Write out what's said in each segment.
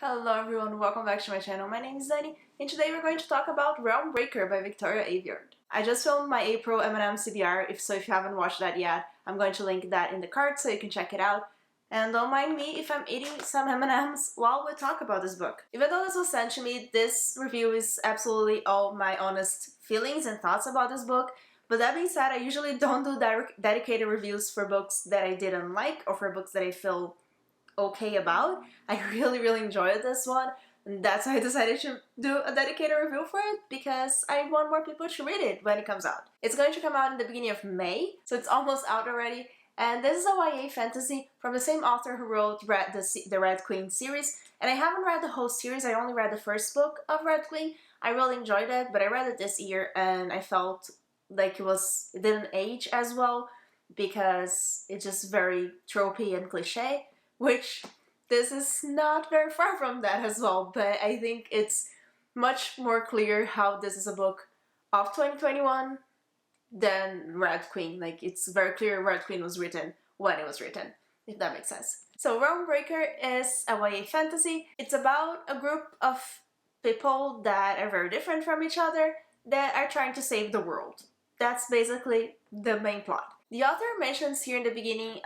Hello everyone, welcome back to my channel. My name is Dani, and today we're going to talk about Realm Breaker by Victoria Aveyard. I just filmed my April m&ms CBR, so if you haven't watched that yet, I'm going to link that in the card so you can check it out. And don't mind me if I'm eating some M&Ms while we talk about this book. Even though this was sent to me, this review is absolutely all my honest feelings and thoughts about this book. But that being said, I usually don't do dedicated reviews for books that I didn't like or for books that I feel okay about. I really enjoyed this one, and that's why I decided to do a dedicated review for it, because I want more people to read it when it comes out. It's going to come out in the beginning of May, so it's almost out already, and this is a YA fantasy from the same author who wrote the Red Queen series, and I haven't read the whole series. I only read the first book of Red Queen. I really enjoyed it, but I read it this year and I felt like it didn't age as well, because it's just very tropey and cliche, which this is not very far from that as well, but I think it's much more clear how this is a book of 2021 than Red Queen. Like, it's very clear Red Queen was written when it was written, if that makes sense. So Realm Breaker is a YA fantasy. It's about a group of people that are very different from each other that are trying to save the world. That's basically the main plot. The author mentions here in the beginning,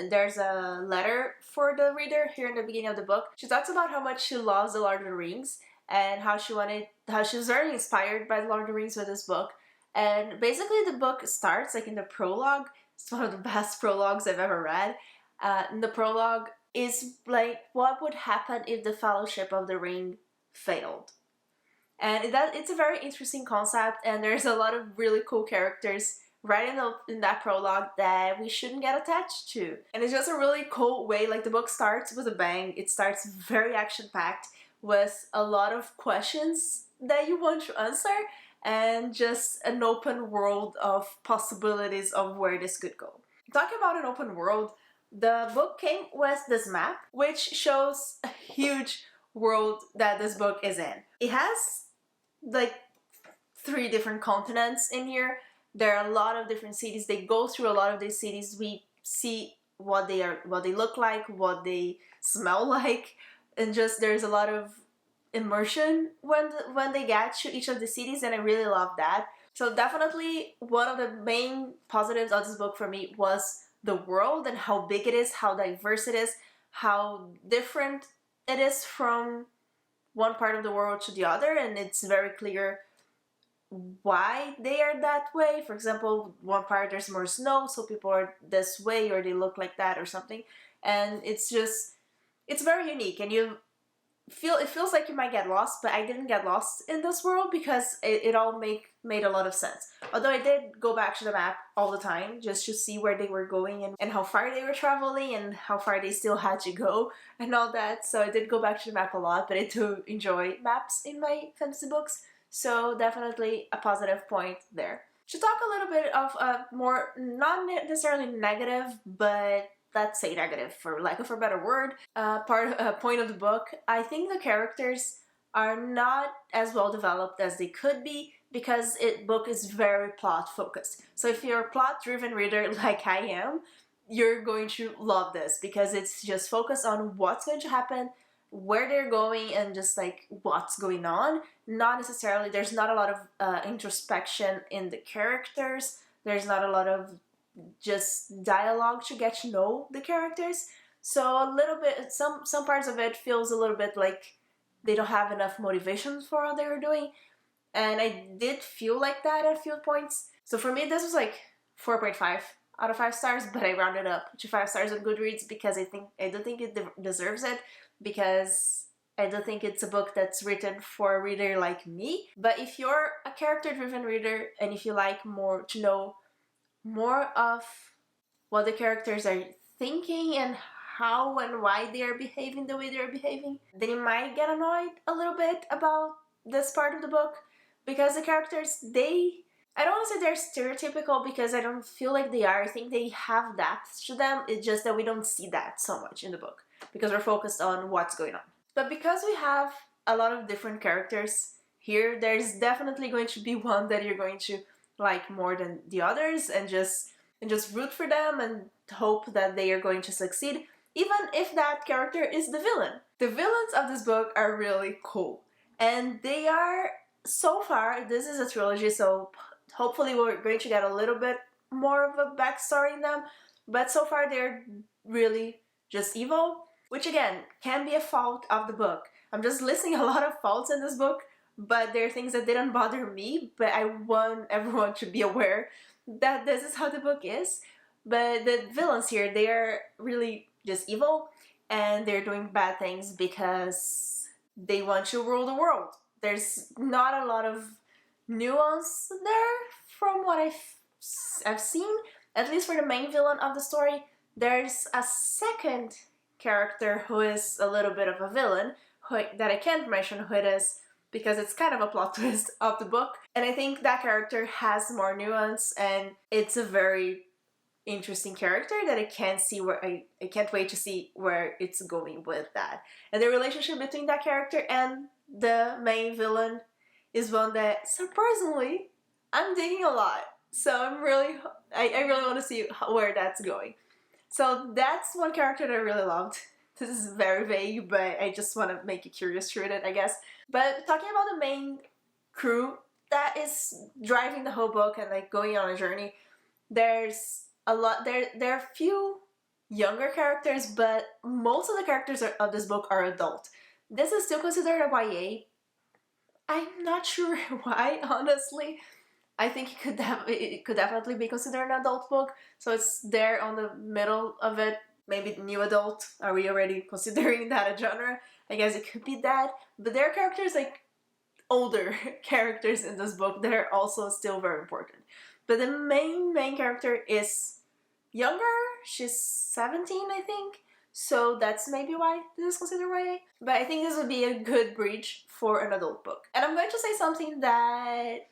there's a letter for the reader here in the beginning of the book. She talks about how much she loves the Lord of the Rings and how she was very inspired by the Lord of the Rings with this book. And basically the book starts like in the prologue. It's one of the best prologues I've ever read. In the prologue is like, what would happen if the Fellowship of the Ring failed? And it's a very interesting concept, and there's a lot of really cool characters right in that prologue that we shouldn't get attached to. And it's just a really cool way. Like, the book starts with a bang. It starts very action-packed with a lot of questions that you want to answer and just an open world of possibilities of where this could go. Talking about an open world, the book came with this map, which shows a huge world that this book is in. It has like 3 different continents in here. There are a lot of different cities. They go through a lot of these cities. We see what they look like, what they smell like, and just there's a lot of immersion when they get to each of the cities, and I really love that. So definitely one of the main positives of this book for me was the world and how big it is, how diverse it is, how different it is from one part of the world to the other, and it's very clear why they are that way. For example, one part there's more snow, so people are this way, or they look like that or something, and it's very unique, and it feels like you might get lost, but I didn't get lost in this world because it all made a lot of sense. Although I did go back to the map all the time just to see where they were going and how far they were traveling and how far they still had to go and all that. So I did go back to the map a lot, but I do enjoy maps in my fantasy books. So definitely a positive point there. To talk a little bit of a more, not necessarily negative, but let's say negative for lack of a better word, point of the book, I think the characters are not as well developed as they could be, because the book is very plot focused. So if you're a plot driven reader like I am, you're going to love this, because it's just focused on what's going to happen, where they're going, and just like what's going on. Not necessarily, there's not a lot of introspection in the characters. There's not a lot of just dialogue to get to know the characters. So a little bit, some parts of it feels a little bit like they don't have enough motivation for what they were doing. And I did feel like that at a few points. So for me, this was like 4.5 out of 5 stars, but I rounded up to 5 stars on Goodreads because I do think it deserves it, because I do think it's a book that's written for a reader like me. But if you're a character-driven reader and if you like to know more of what the characters are thinking and how and why they are behaving the way they are behaving, then you might get annoyed a little bit about this part of the book, because the characters, I don't want to say they're stereotypical, because I don't feel like they are. I think they have depth to them. It's just that we don't see that so much in the book because we're focused on what's going on. But because we have a lot of different characters here, there's definitely going to be one that you're going to like more than the others, and just root for them and hope that they are going to succeed. even if that character is the villain. The villains of this book are really cool, and they are, so far, this is a trilogy, so hopefully we're going to get a little bit more of a backstory in them, but so far they're really just evil, which again can be a fault of the book. I'm just listing a lot of faults in this book, but there are things that didn't bother me, but I want everyone to be aware that this is how the book is. But the villains here, they are really just evil, and they're doing bad things because they want to rule the world. There's not a lot of nuance there from what I've seen, at least for the main villain of the story. There's a second character who is a little bit of a villain, that I can't mention who it is because it's kind of a plot twist of the book, and I think that character has more nuance, and it's a very interesting character that I can't see where I can't wait to see where it's going with that. And the relationship between that character and the main villain is one that surprisingly I'm digging a lot. So I really want to see where that's going. So that's one character that I really loved. This is very vague, but I just want to make you curious through it, I guess. But talking about the main crew that is driving the whole book and like going on a journey, there's a lot. There are a few younger characters, but most of the characters of this book are adult. This is still considered a YA. I'm not sure why, honestly. I think it could definitely be considered an adult book, so it's there on the middle of it. Maybe new adult. Are we already considering that a genre? I guess it could be that. But there are characters, like older characters in this book, that are also still very important. But the main character is younger. She's 17, I think. So that's maybe why this is considered YA. But I think this would be a good bridge for an adult book. And I'm going to say something that,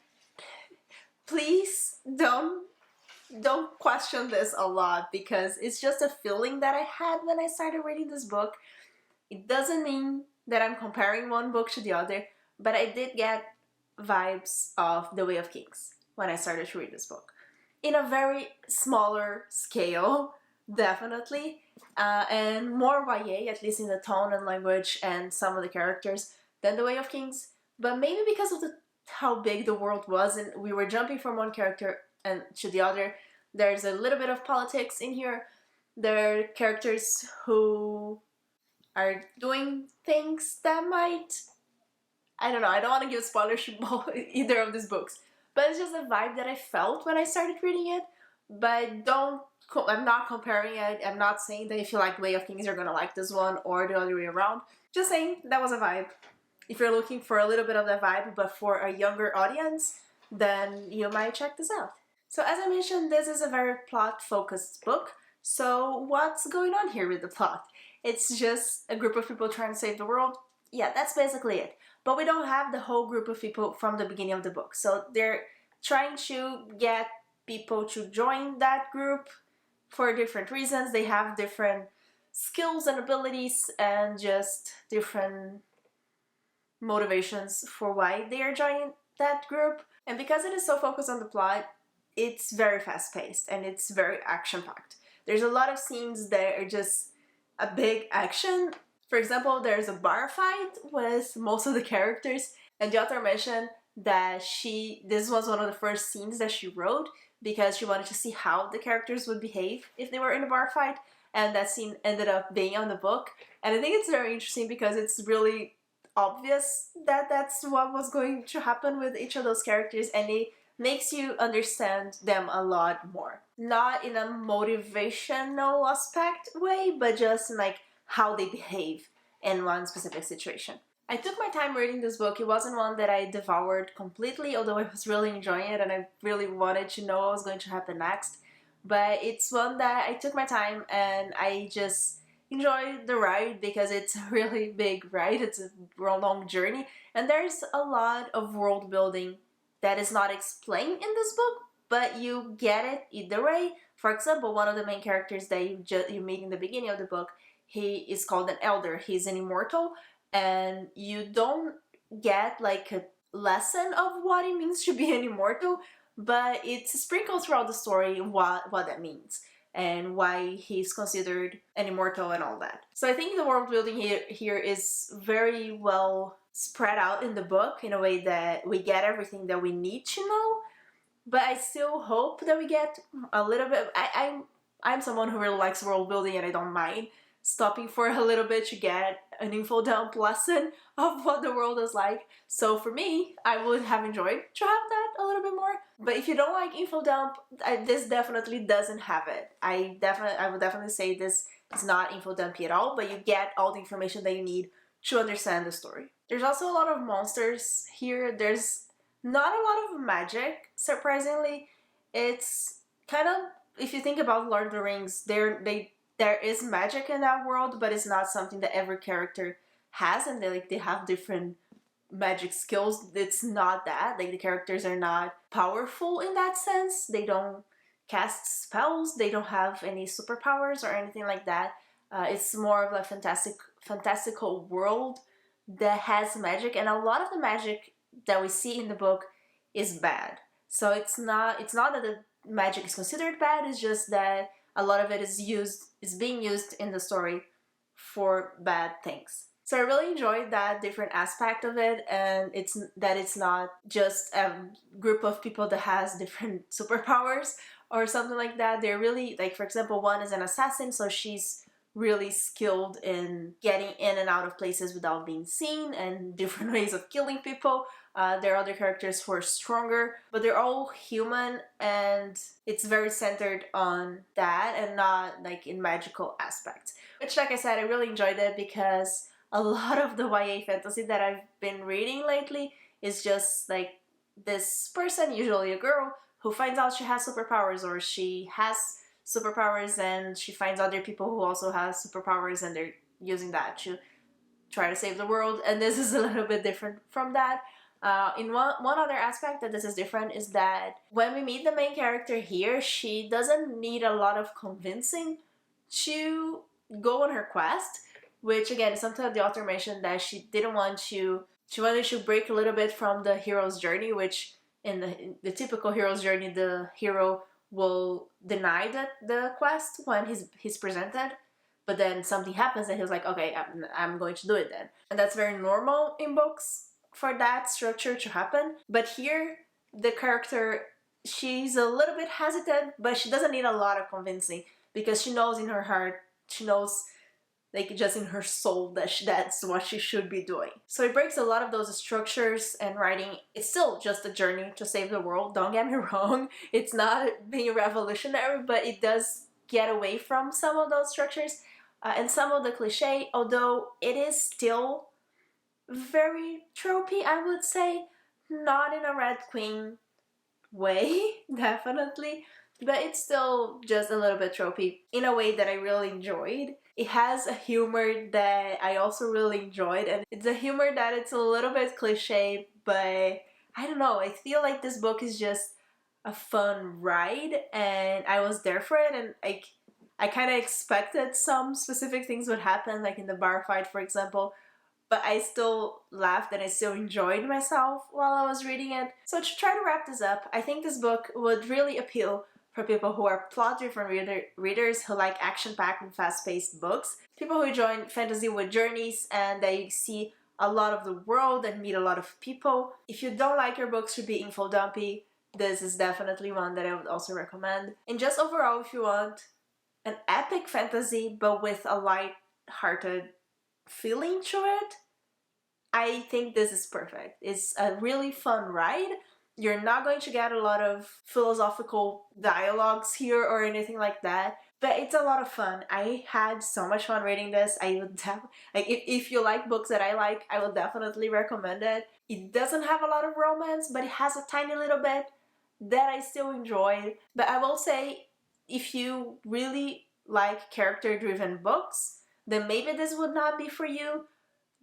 please don't question this a lot, because it's just a feeling that I had when I started reading this book. It doesn't mean that I'm comparing one book to the other, but I did get vibes of The Way of Kings when I started to read this book. In a very smaller scale, definitely, and more YA, at least in the tone and language and some of the characters, than The Way of Kings. But maybe because of how big the world was, and we were jumping from one character and to the other. There's a little bit of politics in here. There are characters who are doing things that might, I don't know, I don't want to give spoilers about either of these books, but it's just a vibe that I felt when I started reading it. But I'm not comparing it. I'm not saying that if you like Way of Kings you're gonna like this one, or the other way around. Just saying that was a vibe. If you're looking for a little bit of that vibe, but for a younger audience, then you might check this out. So as I mentioned, this is a very plot-focused book. So what's going on here with the plot? It's just a group of people trying to save the world. Yeah, that's basically it. But we don't have the whole group of people from the beginning of the book. So they're trying to get people to join that group for different reasons. They have different skills and abilities and just different motivations for why they are joining that group. And because it is so focused on the plot, it's very fast-paced and it's very action-packed. There's a lot of scenes that are just a big action. For example, there's a bar fight with most of the characters, and the author mentioned that this was one of the first scenes that she wrote because she wanted to see how the characters would behave if they were in a bar fight, and that scene ended up being on the book. And I think it's very interesting because it's really obvious that that's what was going to happen with each of those characters, and it makes you understand them a lot more. Not in a motivational aspect way, but just in like how they behave in one specific situation. I took my time reading this book. It wasn't one that I devoured completely, although I was really enjoying it and I really wanted to know what was going to happen next. But it's one that I took my time and I just enjoyed the ride because it's a really big ride. It's a long journey and there's a lot of world building that is not explained in this book, but you get it either way. For example, one of the main characters that you meet in the beginning of the book, he is called an elder. He's an immortal, and you don't get like a lesson of what it means to be an immortal, but it's sprinkled throughout the story what that means. and why he's considered an immortal and all that. So I think the world building here is very well spread out in the book in a way that we get everything that we need to know, but I still hope that we get a little bit. I'm someone who really likes world building, and I don't mind stopping for a little bit to get an info dump lesson of what the world is like. So for me, I would have enjoyed to have that a little bit more. But if you don't like info dump, this definitely doesn't have it. I would definitely say this is not info dumpy at all, but you get all the information that you need to understand the story. There's also a lot of monsters here. There's not a lot of magic, surprisingly. It's kind of, if you think about Lord of the Rings, there is magic in that world, but it's not something that every character has, and they have different magic skills. It's not that. Like, the characters are not powerful in that sense. They don't cast spells. They don't have any superpowers or anything like that. It's more of a fantastical world that has magic, and a lot of the magic that we see in the book is bad. So it's not that the magic is considered bad. It's just that a lot of it is being used in the story for bad things. So I really enjoyed that different aspect of it, and it's not just a group of people that has different superpowers or something like that. They're really, like, for example, one is an assassin, so she's really skilled in getting in and out of places without being seen, and different ways of killing people. There are other characters who are stronger, but they're all human, and it's very centered on that and not like in magical aspects. Which, like I said, I really enjoyed it because a lot of the YA fantasy that I've been reading lately is just like this person, usually a girl, who finds out she has superpowers, or she has superpowers and she finds other people who also have superpowers, and they're using that to try to save the world. And this is a little bit different from that. In one other aspect that this is different is that when we meet the main character here, she doesn't need a lot of convincing to go on her quest, which again is something that the author mentioned, that she wanted to break a little bit from the hero's journey, which in the typical hero's journey, the hero will deny the quest when he's presented, but then something happens and he's like, okay, I'm going to do it then. And that's very normal in books for that structure to happen. But here, the character, she's a little bit hesitant, but she doesn't need a lot of convincing, because she knows in her heart, she knows, like, just in her soul, that that's what she should be doing. So it breaks a lot of those structures and writing. It's still just a journey to save the world, don't get me wrong. It's not being revolutionary, but it does get away from some of those structures and some of the cliche, although it is still very tropey, I would say. Not in a Red Queen way, definitely, but it's still just a little bit tropey in a way that I really enjoyed. It has a humor that I also really enjoyed, and it's a humor that it's a little bit cliche, but I don't know, I feel like this book is just a fun ride, and I was there for it, and I kind of expected some specific things would happen, like in the bar fight, for example, but I still laughed and I still enjoyed myself while I was reading it. So to try to wrap this up, I think this book would really appeal for people who are plot-driven readers who like action-packed and fast-paced books, people who enjoy fantasy with journeys and they see a lot of the world and meet a lot of people. If you don't like your books to be info dumpy, this is definitely one that I would also recommend. And just overall, if you want an epic fantasy but with a light-hearted feeling to it, I think this is perfect. It's a really fun ride. You're not going to get a lot of philosophical dialogues here or anything like that, but it's a lot of fun. I had so much fun reading this. I would like, if you like books that I like, I would definitely recommend it. It doesn't have a lot of romance, but it has a tiny little bit that I still enjoyed. But I will say, if you really like character-driven books, then maybe this would not be for you.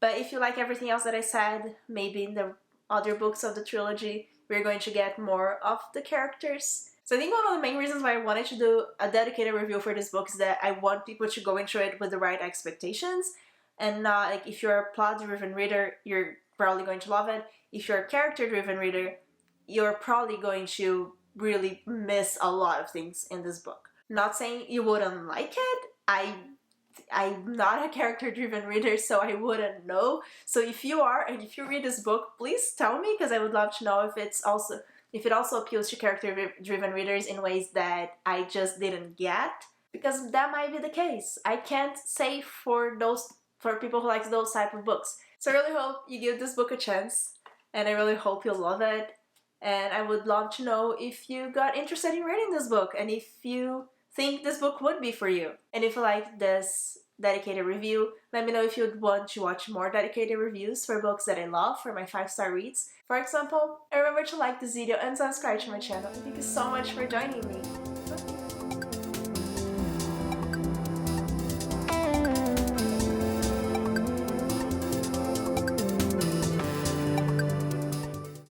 But if you like everything else that I said, maybe in the other books of the trilogy, we're going to get more of the characters. So I think one of the main reasons why I wanted to do a dedicated review for this book is that I want people to go into it with the right expectations, and not like, if you're a plot-driven reader, you're probably going to love it. If you're a character-driven reader, you're probably going to really miss a lot of things in this book. Not saying you wouldn't like it. I'm not a character-driven reader, so I wouldn't know. So if you are, and if you read this book, please tell me, because I would love to know if it also appeals to character-driven readers in ways that I just didn't get, because that might be the case. I can't say for people who like those type of books. So I really hope you give this book a chance, and I really hope you'll love it. And I would love to know if you got interested in reading this book, and if you think this book would be for you. And if you like this dedicated review, let me know if you'd want to watch more dedicated reviews for books that I love, for my 5-star reads, for example. And remember to like this video and subscribe to my channel. Thank you so much for joining me.